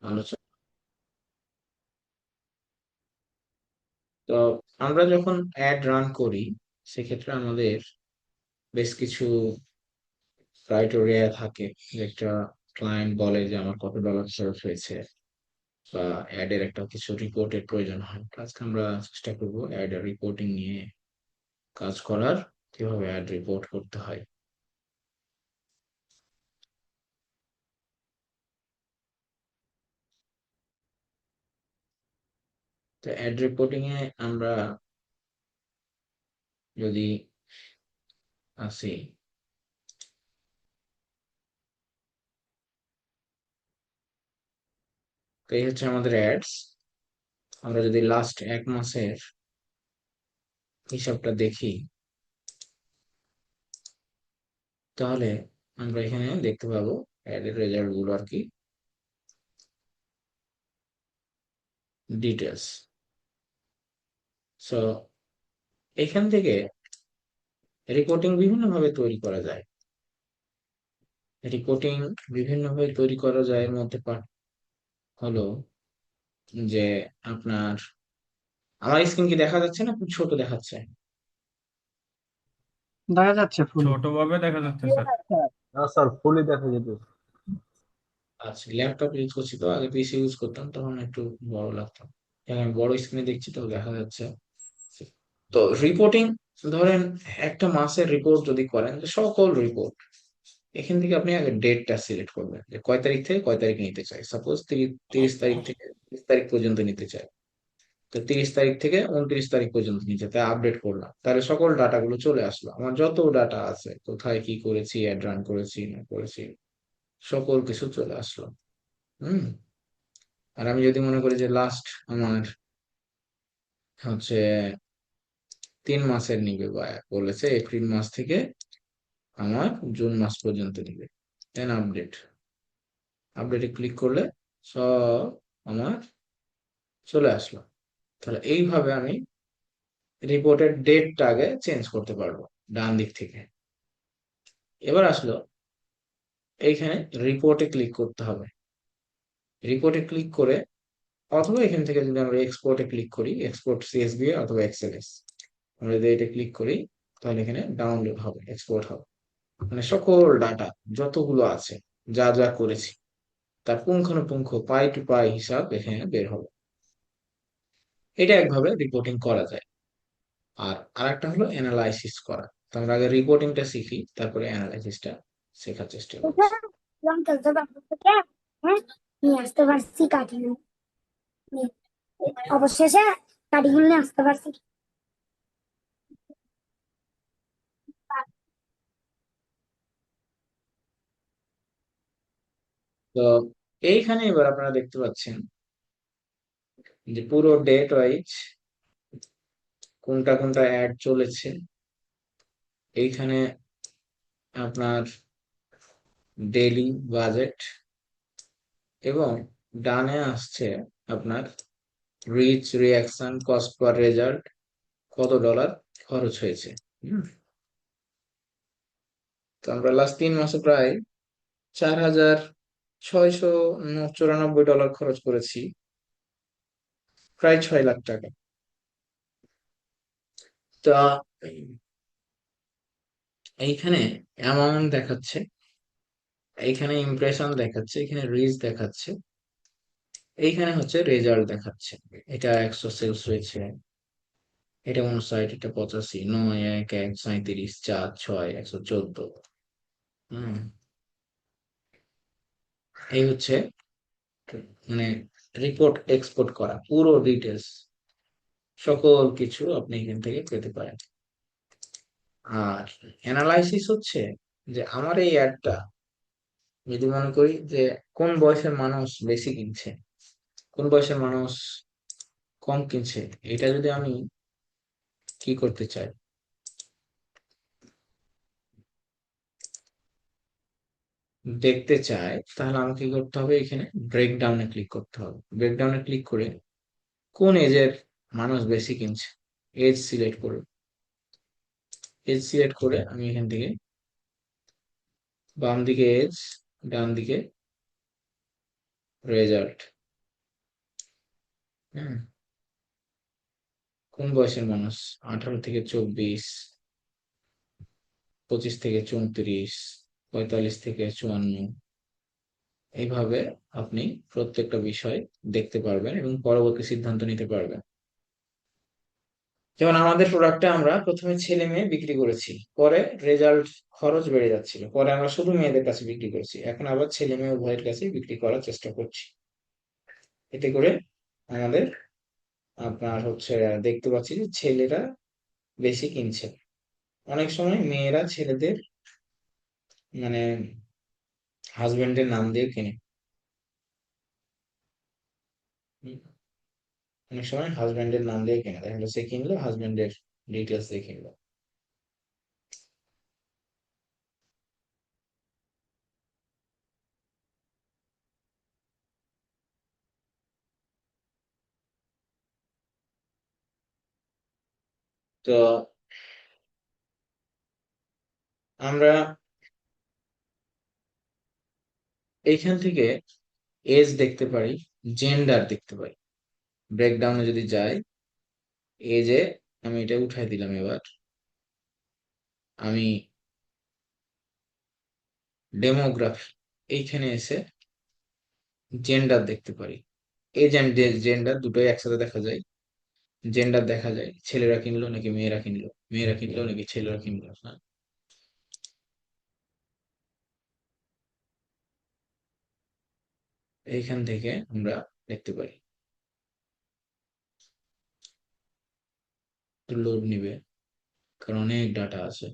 আলোচনা। তো আমরা যখন অ্যাড রান করি সেক্ষেত্রে আমাদের বেশ কিছু ক্রাইটেরিয়া থাকে, যে একটা ক্লায়েন্ট বলে যে আমার কত ডলার খরচ হয়েছে, বা অ্যাড এর একটা কিছু রিপোর্টের প্রয়োজন হয়। আজকে আমরা চেষ্টা করব অ্যাড রিপোর্টিং নিয়ে কাজ করার, কিভাবে অ্যাড রিপোর্ট করতে হয়। তো অ্যাড রিপোর্টিং এ আমরা যদি আসি, তো এই হচ্ছে আমাদের অ্যাডস। আমরা যদি লাস্ট 1 মাসের হিসাবটা দেখি, তাহলে আমরা এখানে দেখতে পাবো অ্যাড এর রেজাল্ট গুলো আর কি, ডিটেলস। সো এখান থেকে রিপোর্টিং বিভিন্ন ভাবে তৈরি করা যায়। রিপোর্টিং বিভিন্ন ভাবে তৈরি করা যায়, এর মধ্যে পার্ট হলো যে আপনার, আমার স্ক্রিন কি দেখা যাচ্ছে না খুব ছোট দেখাচ্ছে? দেখা যাচ্ছে ফুল। ছোটভাবে দেখা যাচ্ছে স্যার। না স্যার, ফুলই দেখা যেত। আচ্ছা, ল্যাপটপ ইউজ করছি তো, আগে পিসি ইউজ করতাম তখন একটু বড় লাগতো, এখন আমি বড় স্ক্রিনে দেখছি তো দেখা যাচ্ছে। তো রিপোর্টিং, ধরেন একটা মাসের রিপোর্ট যদি করেন, যে সকল রিপোর্ট, এখান থেকে আপনি আগে ডেটটা সিলেক্ট করবেন যে কয় তারিখ থেকে কয় তারিখ নিতে চাই। সাপোজ 30 তারিখ থেকে 30 তারিখ পর্যন্ত নিতে চাই, তো 30 তারিখ থেকে 29 তারিখ পর্যন্ত নিচে তাই আপডেট করলাম, তাহলে সকল ডাটা গুলো চলে আসলো। আমার যত ডাটা আছে, কোথায় কি করেছি, অ্যাড রান করেছি না করেছি, সকল কিছু চলে আসলো। হুম। আর আমি যদি মনে করি যে লাস্ট আমার হচ্ছে 3 মাসের নিবে, বা বলেছে এপ্রিল মাস থেকে আমার জুন মাস পর্যন্ত নিবে, দেন আপডেট, আপডেটে ক্লিক করলে সব আমার চলে আসলো। তাহলে এইভাবে আমি রিপোর্টের ডেটটা আগে চেঞ্জ করতে পারবো ডান দিক থেকে। এবার আসলো এইখানে রিপোর্টে ক্লিক করতে হবে। রিপোর্টে ক্লিক করে, অথবা এখান থেকে যদি আমরা এক্সপোর্টে ক্লিক করি, এক্সপোর্ট সিএসভি অথবা এক্সএলএস, আমরা যদি এটা ক্লিক করি, তাহলে এখানে ডাউনলোড হবে, এক্সপোর্ট হবে। মানে সকল ডাটা যতগুলো আছে, যা যা করেছি, তার পুঙ্খানুপুঙ্খ পাই টু পাই হিসাব এখানে বের হবে। এটা একভাবে রিপোর্টিং করা যায়। আর আরেকটা হলো অ্যানালাইসিস করা। তো আমরা আগে রিপোর্টিংটা শিখি, তারপরে অ্যানালাইসিসটা শেখার চেষ্টা করছি। হ্যাঁ, নিয়ে আসতে পারছি কাঠিগুলো, অবশেষে কাঠিগুলো নিয়ে আসতে পারছি। তো এইখানে এবার আপনারা দেখতে পাচ্ছেন যে পুরো ডেট ওয়াইজ কোনটা কোনটা অ্যাড চলেছে। এইখানে আপনার ডেইলি বাজেট, এবং ডানে আসছে আপনার reach, reaction, cost per result, কত ডলার খরচ হয়েছে। হুম। তো আমরা লাস্ট 3 মাসে প্রায় 4,694 ডলার খরচ করেছি, প্রায় 6 লাখ টাকা। তা এইখানে অ্যামাউন্ট দেখাচ্ছে, এইখানে ইমপ্রেশন দেখাচ্ছে, এখানে রিচ দেখাচ্ছে, এইখানে হচ্ছে রেজাল্ট দেখাচ্ছে। এটা 100 সেলস হয়েছে, এটা 59, এটা 85, 9, 1, 1, 37, 4, 6, 114। হম। এই হচ্ছে মানে রিপোর্ট এক্সপোর্ট করা পুরো ডিটেলস, সকল কিছু আপনি এখান থেকে পেতে পারেন। আর অ্যানালাইসিস হচ্ছে যে আমার এই অ্যাডটা, যদি মনে করি যে কোন বয়সের মানুষ বেশি কিনছে, কোন বয়সের মানুষ কম কিনছে, এটা যদি আমি কি করতে চাই, দেখতে চাই, তাহলে আমাকে কি করতে হবে, এখানে ব্রেকডাউনে ক্লিক করতে হবে। ব্রেকডাউনে ক্লিক করে কোন এজের মানুষ বেশি কিনছে, এজ সিলেক্ট করে, এজ সিলেক্ট করে আমি এখান থেকে বাম দিকে এজ, ডান দিকে রেজাল্ট, হুম, কোন বয়সের মানুষ? 18 থেকে 24, 25 থেকে 34, 45 থেকে 54, এইভাবে আপনি প্রত্যেকটা বিষয় দেখতে পারবেন এবং পরবর্তী সিদ্ধান্ত নিতে পারবেন। যেমন আমাদের প্রোডাক্টটা আমরা প্রথমে ছেলে মেয়ে বিক্রি করেছি, পরে রেজাল্ট খরচ বেড়ে যাচ্ছিল, পরে আমরা শুধু মেয়েদের কাছে বিক্রি করেছি, এখন আবার ছেলে মেয়ে উভয়ের কাছে বিক্রি করার চেষ্টা করছি। এতে করে আমাদের আপনার হচ্ছে দেখতে পাচ্ছি যে ছেলেরা বেশি কিনছে। অনেক সময় মেয়েরা ছেলেদের মানে হাজবেন্ডের নাম দিয়ে কিনে। হুম, অনেক সময় হাজবেন্ডের নাম দিয়ে কিনে, দেখা গেলো সে কিনলো হাজবেন্ডের ডিটেলস দিয়ে কিনলো। তো আমরা এইখান থেকে এজ দেখতে পারি, জেন্ডার দেখতে পারি। ব্রেকডাউনে যদি যাই, এজে আমি এটা উঠাই দিলাম। এবার আমি ডেমোগ্রাফি এইখানে এসে জেন্ডার দেখতে পারি। এজ এন্ড জেন্ডার দুটোই একসাথে দেখা যায়। জেন্ডার দেখা যায় ছেলেরা কিনলো নাকি মেয়েরা কিনলো, মেয়েরা কিনলো নাকি ছেলেরা কিনলো। হ্যাঁ, এইখান থেকে আমরা দেখতে পারি। লোড নিবে, কারণ অনেক ডাটা আছে।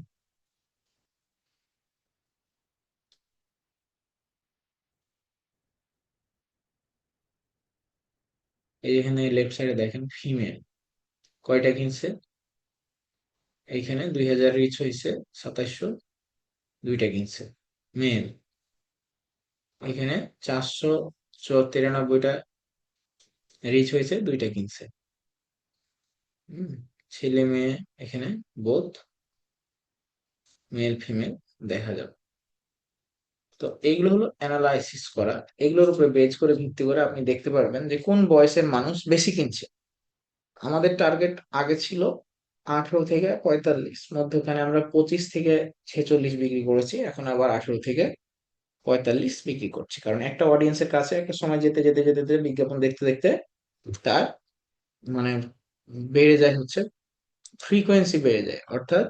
এই এখানে লেফট সাইডে দেখেন ফিমেল কয়টা কিনছে। এইখানে 2000 রিচ হয়েছে, 2700, দুইটা কিনছে। মেল এখানে 493টা রিচ হয়েছে, দুইটা কিনছে। হম, ছেলে মেয়ে এখানে বোথ মেল ফিমেল দেখা যাবে। তো এইগুলো হলো অ্যানালাইসিস করা। এগুলোর উপরে বেজ করে ভিত্তি করে আপনি দেখতে পারবেন যে কোন বয়সের মানুষ বেশি কিনছে। আমাদের টার্গেট আগে ছিল 18 থেকে 45, মধ্যখানে আমরা 25 থেকে 46 বিক্রি করেছি, এখন আবার 18 থেকে 45 বিক্রি করছি। কারণ একটা অডিয়েন্সের কাছে একটা সময় যেতে যেতে যেতে যেতে বিজ্ঞাপন দেখতে দেখতে তার মানে বেড়ে যায় হচ্ছে, ফ্রিকোয়েন্সি বেড়ে যায়, অর্থাৎ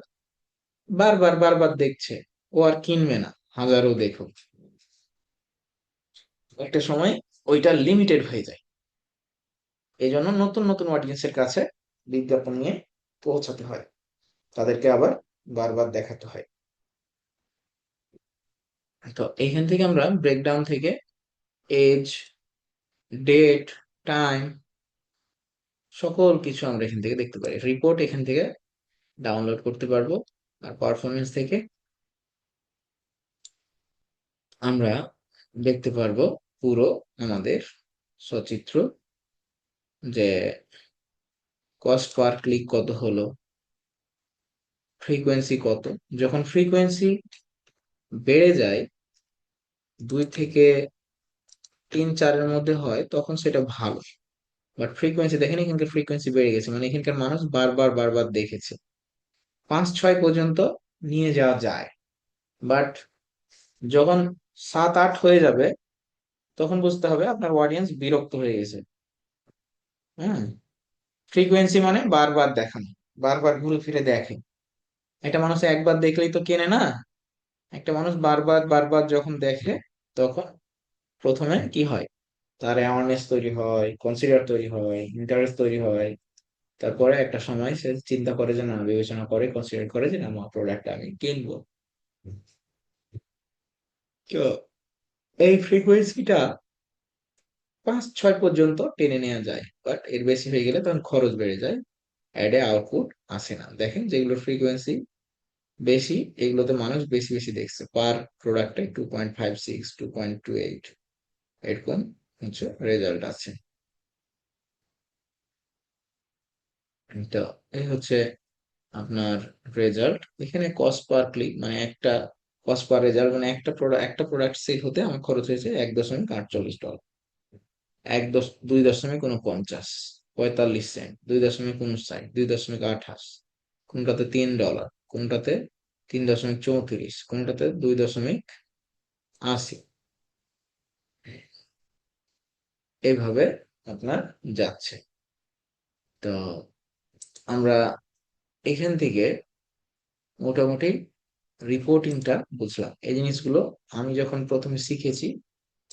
বারবার বারবার দেখছে, ও আর কিনবে না হাজারো দেখুক। একটা সময় ওইটা লিমিটেড হয়ে যায়। এই জন্য নতুন নতুন অডিয়েন্সের কাছে বিজ্ঞাপন নিয়ে পৌঁছাতে হয়, তাদেরকে আবার বারবার দেখাতে হয়। তো এইখান থেকে আমরা ব্রেকডাউন থেকে এজ, ডেট, টাইম, সকল কিছু আমরা এখান থেকে দেখতে পারি। রিপোর্ট এখান থেকে ডাউনলোড করতে পারবো। আর পারফরমেন্স থেকে আমরা দেখতে পারবো পুরো আমাদের সচিত্র, যে কস্ট পার ক্লিক কত হলো, ফ্রিকোয়েন্সি কত। যখন ফ্রিকোয়েন্সি বেড়ে যায় 2 থেকে 3 4-এর মধ্যে হয়, তখন সেটা ভালো। বাট ফ্রিকোয়েন্সি দেখেন, এখানকার ফ্রিকোয়েন্সি বেড়ে গেছে, মানে এখানকার মানুষ বারবার বারবার দেখেছে। 5 6 পর্যন্ত নিয়ে যাওয়া যায়, বাট যখন 7 8 হয়ে যাবে, তখন বুঝতে হবে আপনার অডিয়েন্স বিরক্ত হয়ে গেছে। হ্যাঁ, ফ্রিকোয়েন্সি মানে বারবার দেখানো, বারবার ঘুরে ফিরে দেখে। একটা মানুষ একবার দেখলেই তো কেনে না। একটা মানুষ বারবার বারবার যখন দেখে, তখন প্রথমে কি হয়, তার অ্যাওয়ারনেস তৈরি হয়, কনসিডার তৈরি হয়, ইন্টারেস্ট তৈরি হয়। তারপরে একটা সময় সে চিন্তা করে যে না, বিবেচনা করে, কনসিডার করে যে না, আমার প্রোডাক্টটা আমি কিনবো। তো এই ফ্রিকোয়েন্সিটা 5 6 পর্যন্ত টেনে নেওয়া যায়, বাট এর বেশি হয়ে গেলে তখন খরচ বেড়ে যায়, অ্যাডে আউটপুট আসে না। দেখেন যেগুলো ফ্রিকোয়েন্সি বেশি, এগুলোতে মানুষ বেশি বেশি দেখছে, পার প্রোডাক্টে 2.56, 2.28 এরকম হচ্ছে রেজাল্ট আছে। তো এই হচ্ছে আপনার রেজাল্ট। এখানে কস্ট পার ক্লিক মানে একটা কস্ট পার রেজাল্ট, মানে একটা প্রোডাক্ট সেল হতে আমার খরচ হয়েছে $1.48, 2.49। 45 সেন্ট, 2.59, 2.28, কোনটাতে $3, কোনটাতে 3.34, কোনটাতে 2.80, এইভাবে আপনার যাচ্ছে। তো আমরা এখান থেকে মোটামুটি রিপোর্টিংটা বুঝলাম। এই জিনিসগুলো আমি যখন প্রথমে শিখেছি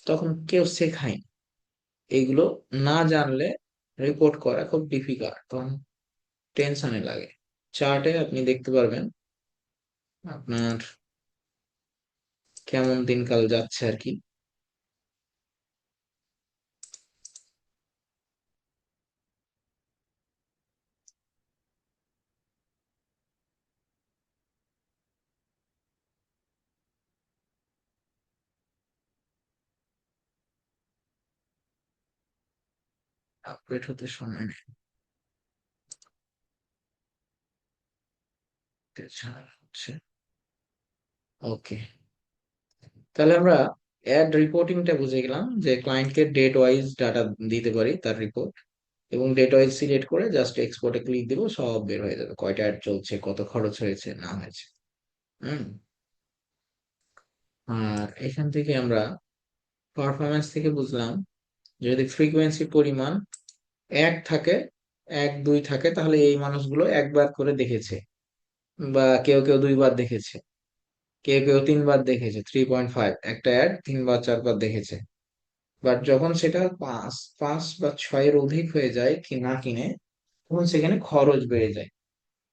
তখন কেউ শেখায়নি। এইগুলো না জানলে রিপোর্ট করা খুব ডিফিকাল্ট, তখন টেনশনে লাগে। চার্টে আপনি দেখতে পারবেন আপনার কেমন দিনকাল যাচ্ছে আর কি। আপডেট হতে সময় নেই, হচ্ছে। ওকে, তাহলে আমরা অ্যাড রিপোর্টিংটা বুঝে গেলাম যে ক্লায়েন্টকে ডেট ওয়াইজ ডাটা দিতে পারি তার রিপোর্ট, এবং ডেট ওয়াইজ সিলেক্ট করে জাস্ট এক্সপোর্টে ক্লিক দিব, সব বের হয়ে যাবে, কয়টা অ্যাড চলছে, কত খরচ হয়েছে না হয়েছে। হুম। আর এখান থেকে আমরা পারফরমেন্স থেকে বুঝলাম যদি ফ্রিকোয়েন্সি পরিমাণ 1 থাকে, 1 2 থাকে, তাহলে এই মানুষগুলো একবার করে দেখেছে, বা কেউ কেউ 2 বার দেখেছে, কেউ কেউ 3 বার দেখেছে, 3.5 একটা অ্যাড 3 বার 4 বার দেখেছে। বাট যখন সেটা 5 5 বা 6-এর অধিক হয়ে যায় কি না কিনে, তখন সেখানে খরচ বেড়ে যায়।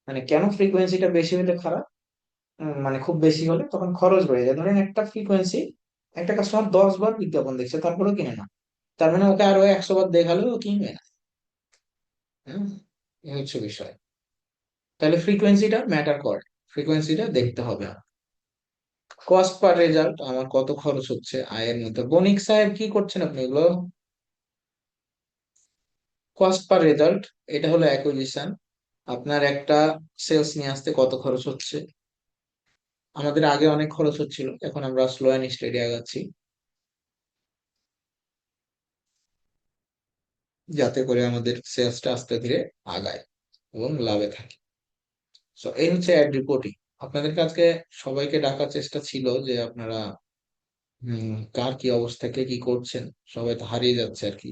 মানে কেন ফ্রিকোয়েন্সিটা বেশি হলে খারাপ, মানে খুব বেশি হলে তখন খরচ বেড়ে যায়। ধরেন একটা ফ্রিকোয়েন্সি, একটা কাস্টমার 10 বার বিজ্ঞাপন দেখছে তারপরেও কিনে না, তার মানে ওকে আরো 100 বার দেখালেও ও কিনবে না। হম, এই হচ্ছে বিষয়। তাহলে ফ্রিকোয়েন্সিটা ম্যাটার করে, ফ্রিকোয়েন্সিটা দেখতে হবে। কস্ট পার রেজাল্ট, আমার কত খরচ হচ্ছে আয়ের মধ্যে। বণিক সাহেব কি করছেন আপনি এগুলো? কস্ট পার রেজাল্ট, এটা হলো অ্যাকুইজিশন, আপনার একটা সেলস নিয়ে আসতে কত খরচ হচ্ছে। আমাদের আগে অনেক খরচ হচ্ছিল, এখন আমরা স্লো অ্যান্ড স্টেডি আগাচ্ছি, যাতে করে আমাদের সেলসটা আস্তে ধীরে আগায় এবং লাভে থাকে। সো এই হচ্ছে অ্যাড রিপোর্টিং। আপনাদের কাছে সবাইকে ডাকার চেষ্টা ছিল যে আপনারা কার কি অবস্থা, কে কি করছেন, সবাই তো হারিয়ে যাচ্ছে আর কি।